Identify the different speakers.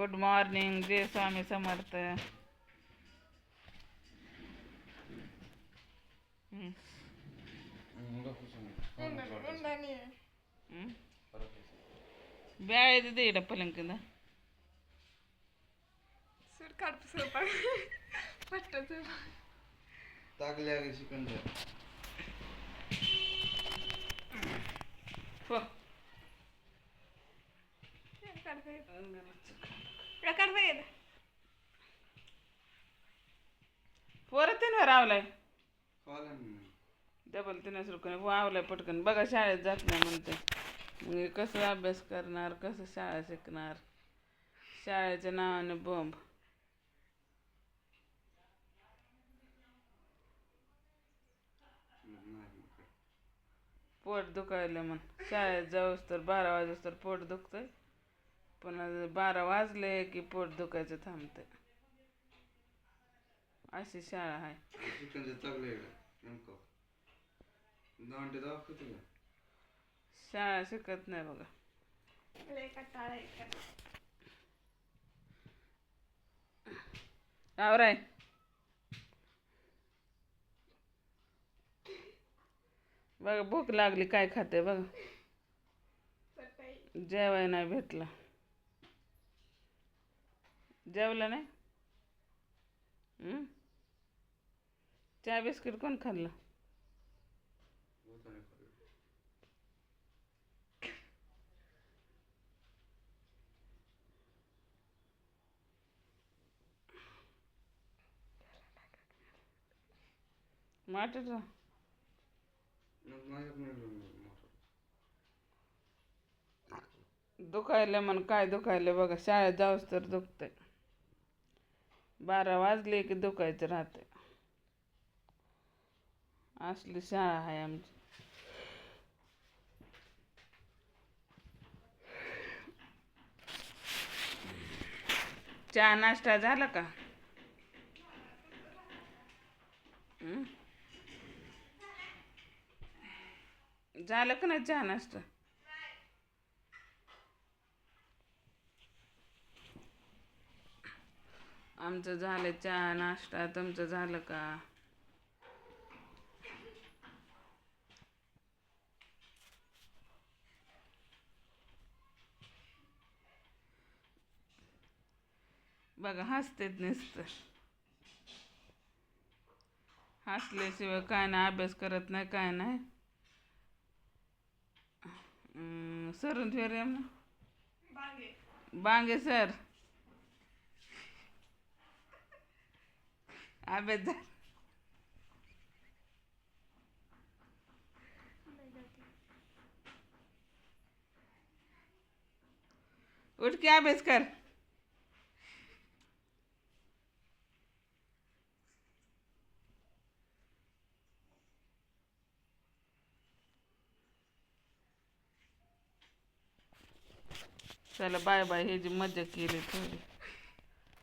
Speaker 1: Good morning. जय स्वामी समर्थ. ಬ್ಯಾಳೆ ಇದ್ದಿದ್ದು ಇಡಪ್ಪ ಲಂಕಿಂದ पोरं रावलाय डबल तिने सुरकून वावलाय पटकन. बघा शाळेत जात नाही म्हणते. मग कसं अभ्यास करणार, कसं शाळा शिकणार. शाळेच्या नावाने बॉम्ब. पोट दुखायला म्हण. शाळेत जाऊस तर 12 वाजूस तर पोट दुखतंय. पुन्हा 12 वाजले की पोट दुखायचं थांबते. अशी शाळा आहे. शाळा शिकत नाही बघा. आवराय बघा. भूक लागली काय खाते बघा. जेवाय नाही भेटलं. जेवलं नाही. चहा बिस्किट कोण खाल्लं. माटच दुखायले म्हण. काय दुखायले बघा. शाळेत जाऊस तर दुखतंय. 12 वाजले की दुखायचं राहते. असली शाळा आहे आमची. चहा नाश्ता झाला का. झालं का नाही चहा नाश्ता. आमचं झालं चहा नाश्ता. तुमचं झालं का. बघा हसतेत नुसतं. हसल्याशिवाय काय नाही. अभ्यास करत नाही काय नाही. सरून फेर बांगे सर अभ्यास झाला. उठ के अभ्यास कर. चला बाय बाय. हे जी मजा केली थोडी.